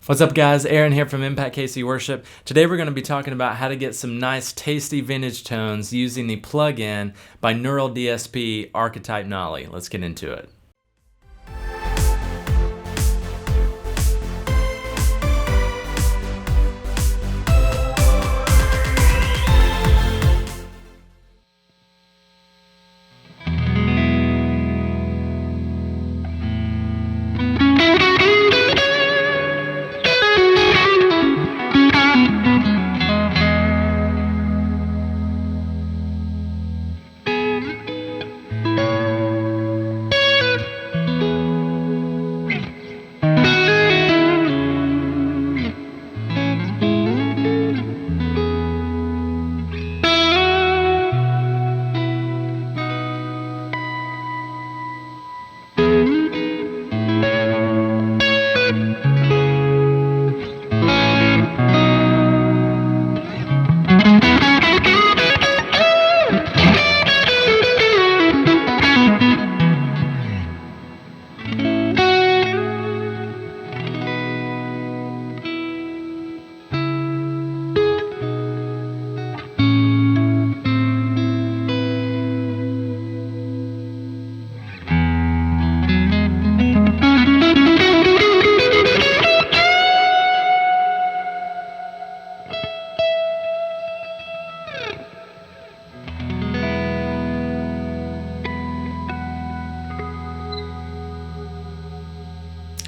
What's up guys, Aaron here from Impact KC Worship. Today we're going to be talking about how to get some nice tasty vintage tones using the plugin by Neural DSP Archetype Nolly. Let's get into it.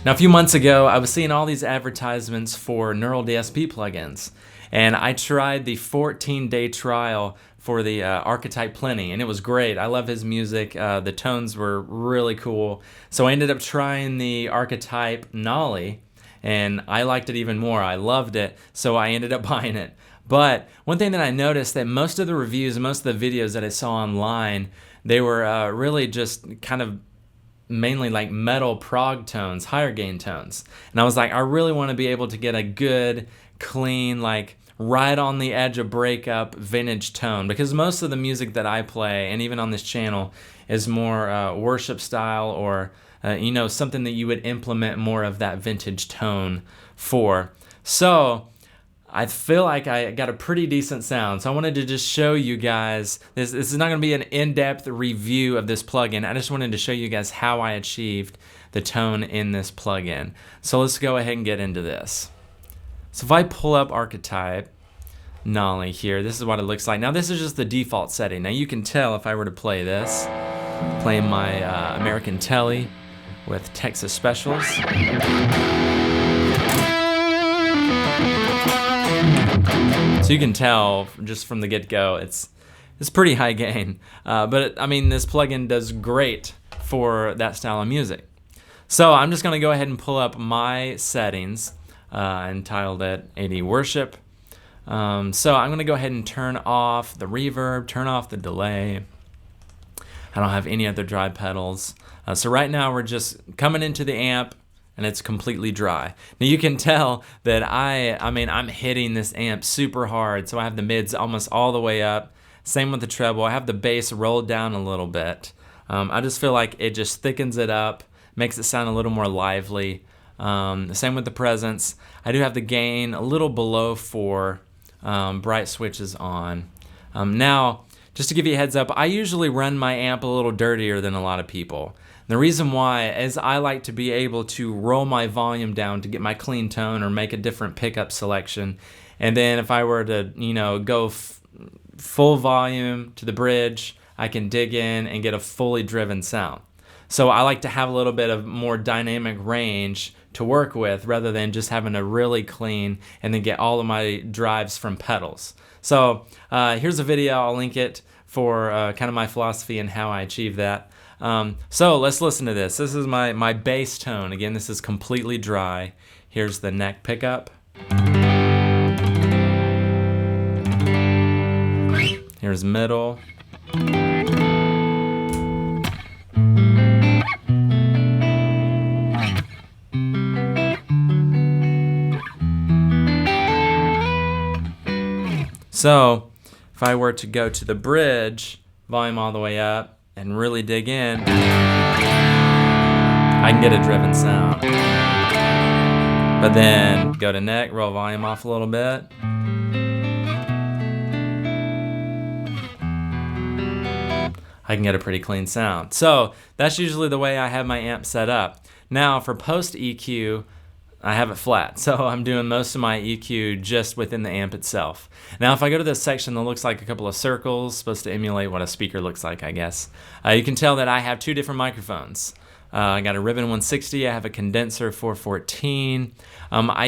Now, a few months ago, I was seeing all these advertisements for Neural DSP plugins, and I tried the 14-day trial for the Archetype Plenty, and it was great. I love his music. The tones were really cool. So I ended up trying the Archetype Nolly, and I liked it even more. I loved it, so I ended up buying it. But one thing that I noticed that most of the reviews and most of the videos that I saw online, they were really just kind of mainly like metal prog tones, higher gain tones. And I was like, I really want to be able to get a good, clean, like right on the edge of breakup vintage tone, because most of the music that I play, and even on this channel, is more worship style or you know, something that you would implement more of that vintage tone for. So I feel like I got a pretty decent sound, so I wanted to just show you guys. This is not going to be an in-depth review of this plugin. I just wanted to show you guys how I achieved the tone in this plugin. So let's go ahead and get into this. So if I pull up Archetype Nolly here, this is what it looks like. Now this is just the default setting. Now you can tell if I were to play this, playing my American Telly with Texas Specials. So you can tell just from the get-go, it's pretty high gain. But I mean, this plugin does great for that style of music. So I'm just going to go ahead and pull up my settings, entitled it AD Worship. So I'm going to go ahead and turn off the reverb, turn off the delay. I don't have any other dry pedals. So right now we're just coming into the amp, and it's completely dry. Now you can tell that I'm hitting this amp super hard, so I have the mids almost all the way up. Same with the treble. I have the bass rolled down a little bit. I just feel like it just thickens it up, makes it sound a little more lively. Same with the presence. I do have the gain a little below 4, bright switches on. Now, just to give you a heads up, I usually run my amp a little dirtier than a lot of people. The reason why is I like to be able to roll my volume down to get my clean tone or make a different pickup selection. And then if I were to, you know, go full volume to the bridge, I can dig in and get a fully driven sound. So I like to have a little bit of more dynamic range to work with rather than just having a really clean and then get all of my drives from pedals. So here's a video, I'll link it for kind of my philosophy and how I achieve that. So let's listen to this. This is my bass tone. Again, this is completely dry. Here's the neck pickup. Here's middle. So if I were to go to the bridge, volume all the way up, and really dig in, I can get a driven sound. But then go to neck, roll volume off a little bit. I can get a pretty clean sound. So that's usually the way I have my amp set up. Now for post EQ, I have it flat. So I'm doing most of my EQ just within the amp itself. Now if I go to this section that looks like a couple of circles, supposed to emulate what a speaker looks like, I guess, you can tell that I have two different microphones. I got a Ribbon 160, I have a condenser 414.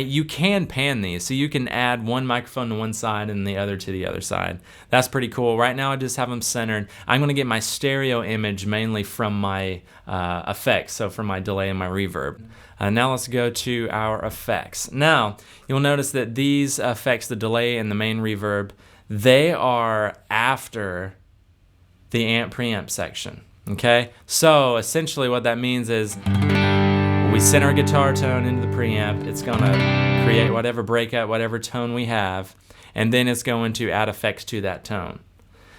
You can pan these, so you can add one microphone to one side and the other to the other side. That's pretty cool. Right now I just have them centered. I'm gonna get my stereo image mainly from my effects, so from my delay and my reverb. Now let's go to our effects. Now, you'll notice that these effects, the delay and the main reverb, they are after the amp preamp section. Okay, so essentially what that means is we send our guitar tone into the preamp, it's gonna create whatever breakup, whatever tone we have, and then it's going to add effects to that tone.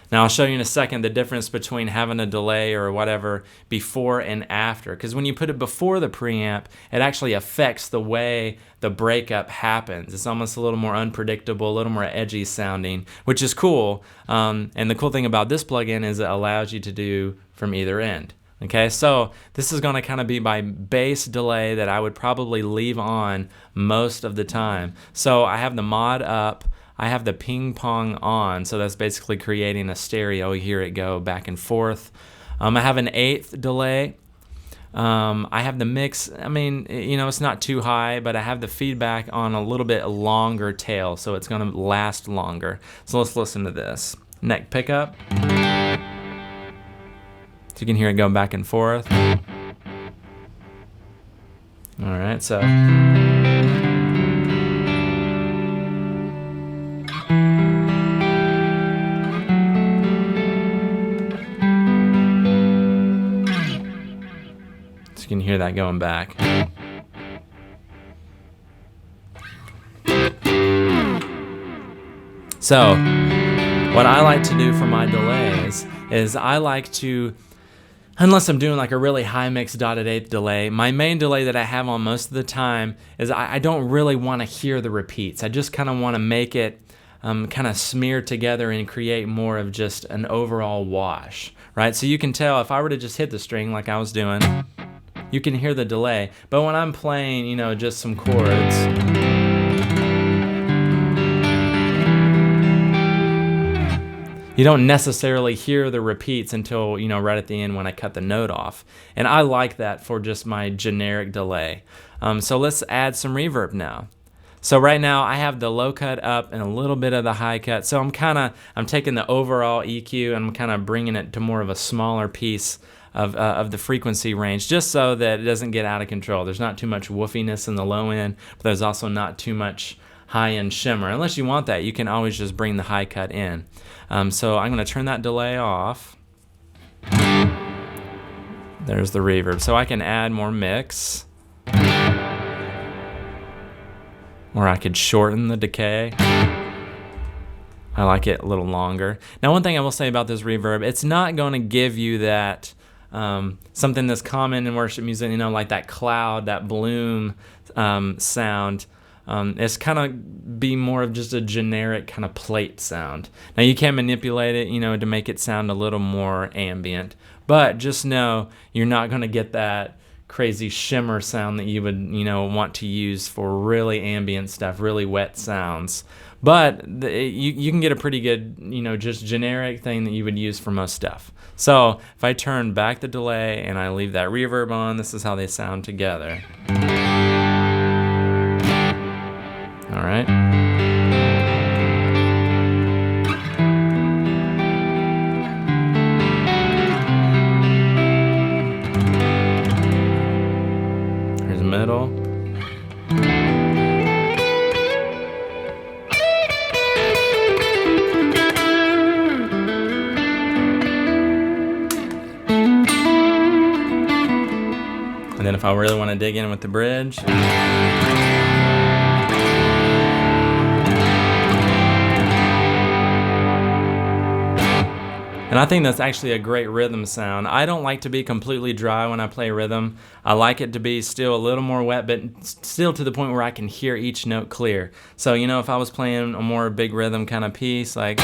Now I'll show you in a second the difference between having a delay or whatever before and after, because when you put it before the preamp, it actually affects the way the breakup happens. It's almost a little more unpredictable, a little more edgy sounding, which is cool. And the cool thing about this plugin is it allows you to do from either end. Okay, so this is going to kind of be my bass delay that I would probably leave on most of the time. So I have the mod up. I have the ping pong on, so that's basically creating a stereo. You hear it go back and forth. I have an 1/8 delay. I have the mix, I mean, you know, it's not too high, but I have the feedback on a little bit longer tail, so it's gonna last longer. So let's listen to this. Neck pickup. So you can hear it going back and forth. All right, so. You can hear that going back. So, what I like to do for my delays is I like to, unless I'm doing like a really high mix dotted eighth delay, my main delay that I have on most of the time is I don't really want to hear the repeats. I just kind of want to make it kind of smear together and create more of just an overall wash, right? So you can tell if I were to just hit the string like I was doing, you can hear the delay. But when I'm playing, you know, just some chords, you don't necessarily hear the repeats until, you know, right at the end when I cut the note off. And I like that for just my generic delay. So let's add some reverb now. So right now I have the low cut up and a little bit of the high cut. So I'm taking the overall EQ and I'm kind of bringing it to more of a smaller piece of the frequency range, just so that it doesn't get out of control. There's not too much woofiness in the low end, but there's also not too much high-end shimmer. Unless you want that, you can always just bring the high cut in. So I'm going to turn that delay off. There's the reverb. So I can add more mix. Or I could shorten the decay. I like it a little longer. Now one thing I will say about this reverb, it's not going to give you that something that's common in worship music, you know, like that cloud, that bloom sound. It's kind of be more of just a generic kind of plate sound. Now you can manipulate it, you know, to make it sound a little more ambient, but just know you're not going to get that crazy shimmer sound that you would, you know, want to use for really ambient stuff, really wet sounds. But you can get a pretty good, you know, just generic thing that you would use for most stuff. So if I turn back the delay and I leave that reverb on, this is how they sound together. All right. Here's the middle. And then if I really want to dig in with the bridge, And I think that's actually a great rhythm sound. I don't like to be completely dry when I play rhythm. I like it to be still a little more wet, but still to the point where I can hear each note clear. So, you know, if I was playing a more big rhythm kind of piece, like...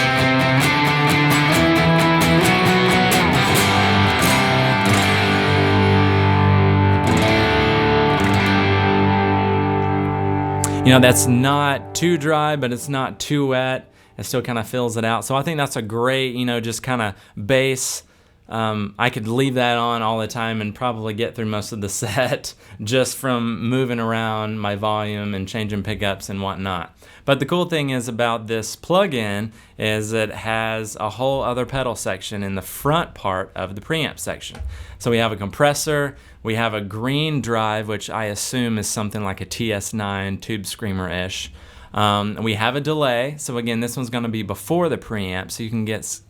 You know, that's not too dry, but it's not too wet. It still kind of fills it out. So I think that's a great, you know, just kind of bass. I could leave that on all the time and probably get through most of the set just from moving around my volume and changing pickups and whatnot. But the cool thing is about this plugin is it has a whole other pedal section in the front part of the preamp section. So we have a compressor, we have a green drive, which I assume is something like a TS9 Tube Screamer-ish. We have a delay, so again, this one's going to be before the preamp, so you can get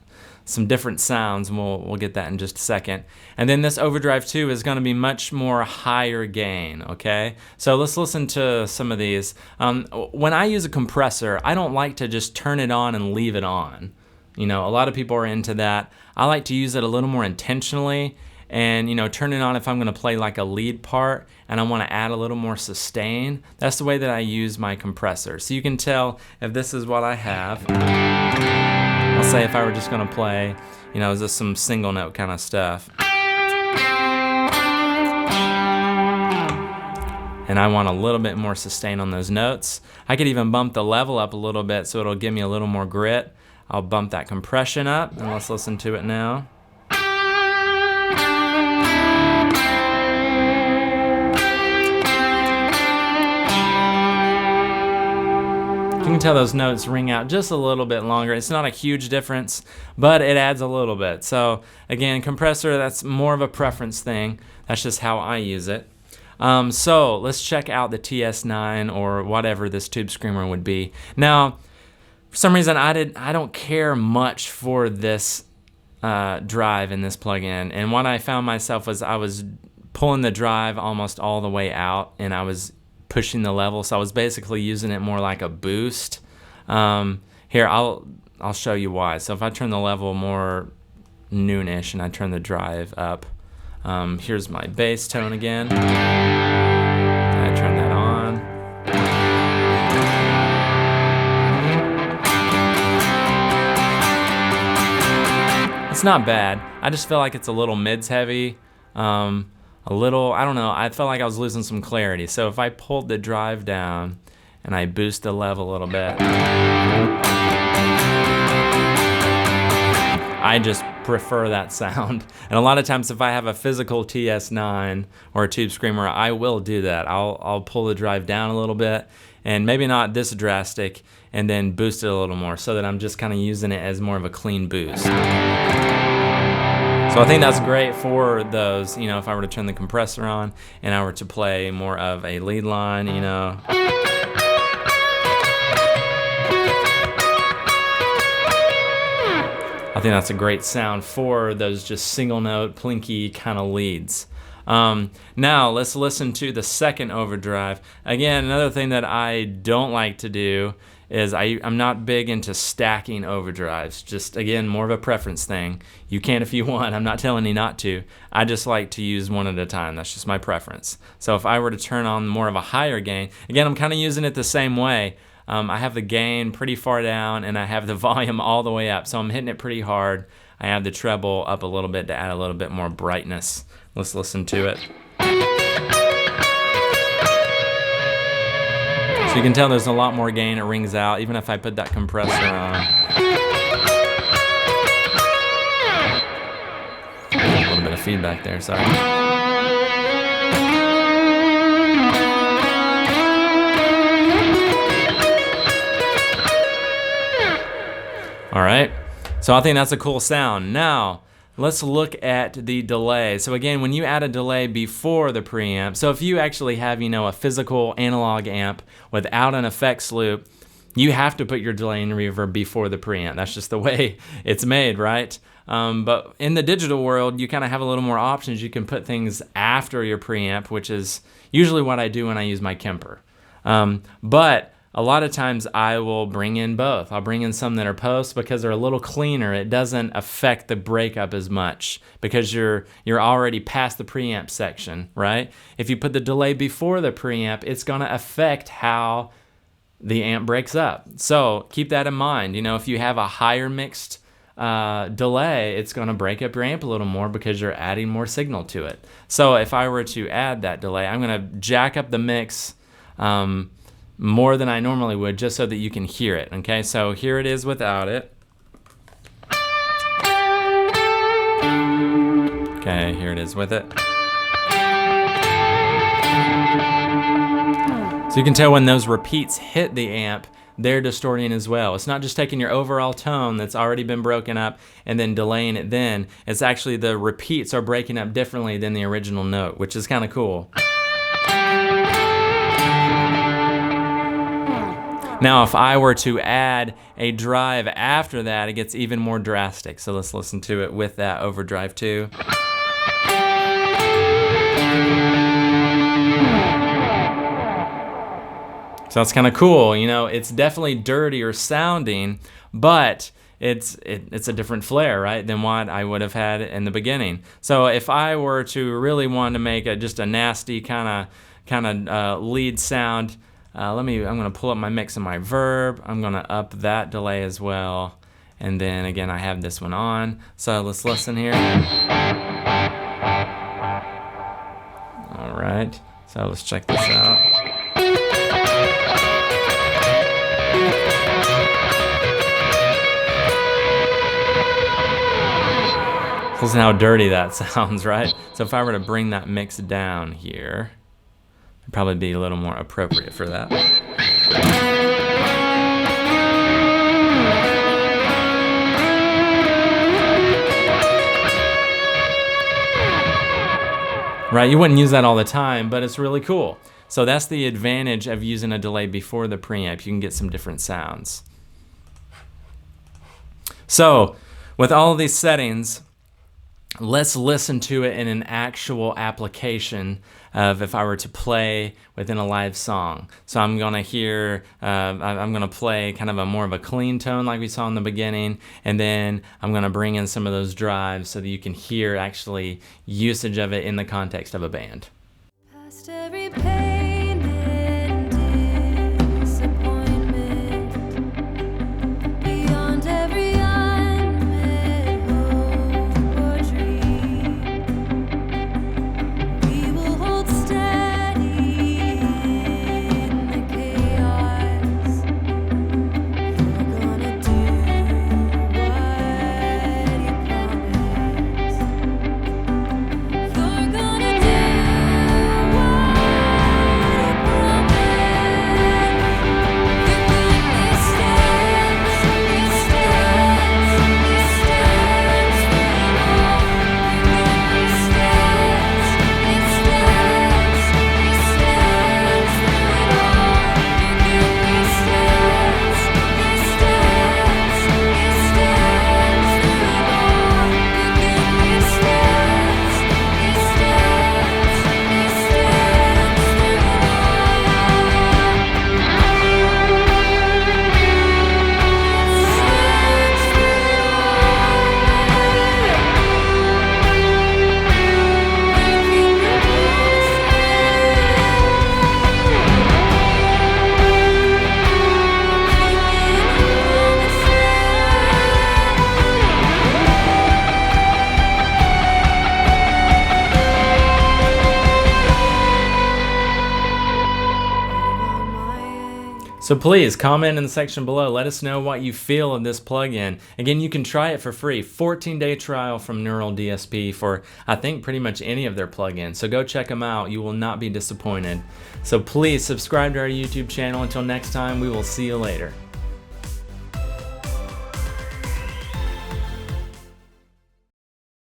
some different sounds, and we'll get that in just a second. And then this overdrive 2 is going to be much more higher gain, okay? So let's listen to some of these. When I use a compressor, I don't like to just turn it on and leave it on. You know, a lot of people are into that. I like to use it a little more intentionally and, you know, turn it on if I'm going to play like a lead part and I want to add a little more sustain. That's the way that I use my compressor. So you can tell if this is what I have. I'll say if I were just going to play, you know, just some single note kind of stuff. And I want a little bit more sustain on those notes. I could even bump the level up a little bit so it'll give me a little more grit. I'll bump that compression up, and let's listen to it now. You can tell those notes ring out just a little bit longer. It's not a huge difference, but it adds a little bit. So again, compressor, that's more of a preference thing. That's just how I use it. So let's check out the TS9 or whatever this Tube Screamer would be. Now, for some reason, I don't care much for this drive in this plugin. And what I found myself was I was pulling the drive almost all the way out, and I was pushing the level, so I was basically using it more like a boost. Here, I'll show you why. So if I turn the level more noonish and I turn the drive up, here's my bass tone again. I turn that on. It's not bad. I just feel like it's a little mids heavy. A little, I don't know, I felt like I was losing some clarity. So if I pulled the drive down and I boost the level a little bit, I just prefer that sound. And a lot of times if I have a physical TS9 or a Tube Screamer, I will do that. I'll pull the drive down a little bit, and maybe not this drastic, and then boost it a little more so that I'm just kind of using it as more of a clean boost. So I think that's great for those, you know, if I were to turn the compressor on and I were to play more of a lead line, you know. I think that's a great sound for those just single note, plinky kind of leads. Now let's listen to the second overdrive. Again, another thing that I don't like to do is I'm not big into stacking overdrives. Just, again, more of a preference thing. You can if you want. I'm not telling you not to. I just like to use one at a time. That's just my preference. So if I were to turn on more of a higher gain, again, I'm kind of using it the same way. I have the gain pretty far down and I have the volume all the way up. So I'm hitting it pretty hard. I have the treble up a little bit to add a little bit more brightness. Let's listen to it. So you can tell there's a lot more gain. It rings out, even if I put that compressor on. A little bit of feedback there, sorry. All right, so I think that's a cool sound. Now, let's look at the delay. So again, when you add a delay before the preamp, so if you actually have, you know, a physical analog amp without an effects loop, you have to put your delay and reverb before the preamp. That's just the way it's made, right? But in the digital world, you kind of have a little more options. You can put things after your preamp, which is usually what I do when I use my Kemper. But a lot of times I will bring in both. I'll bring in some that are post because they're a little cleaner. It doesn't affect the breakup as much because you're already past the preamp section, right? If you put the delay before the preamp, it's going to affect how the amp breaks up. So keep that in mind. You know, if you have a higher mixed delay, it's going to break up your amp a little more because you're adding more signal to it. So if I were to add that delay, I'm going to jack up the mix more than I normally would, just so that you can hear it. Okay, so here it is without it. Okay, here it is with it. So you can tell when those repeats hit the amp, they're distorting as well. It's not just taking your overall tone that's already been broken up and then delaying it then. It's actually the repeats are breaking up differently than the original note, which is kind of cool. Now, if I were to add a drive after that, it gets even more drastic. So let's listen to it with that overdrive too. So that's kind of cool. You know, it's definitely dirtier sounding, but it's a different flair, right, than what I would have had in the beginning. So if I were to really want to make just a nasty kind of lead sound, I'm going to pull up my mix and my verb. I'm going to up that delay as well. And then again, I have this one on. So let's listen here. All right. So let's check this out. Listen how dirty that sounds, right? So if I were to bring that mix down here, it'd probably be a little more appropriate for that. Right, you wouldn't use that all the time, but it's really cool. So that's the advantage of using a delay before the preamp. You can get some different sounds. So with all of these settings, let's listen to it in an actual application of if I were to play within a live song. So I'm gonna hear, I'm gonna play kind of more of a clean tone like we saw in the beginning, and then I'm gonna bring in some of those drives so that you can hear actually usage of it in the context of a band. Past every pain and disappointment, beyond every unmet hope or dream, we will hold steady in the chaos. We're gonna do what you promised. You're gonna do So please comment in the section below. Let us know what you feel of this plugin. Again, you can try it for free. 14-day trial from Neural DSP for, I think, pretty much any of their plugins. So go check them out. You will not be disappointed. So please subscribe to our YouTube channel. Until next time, we will see you later.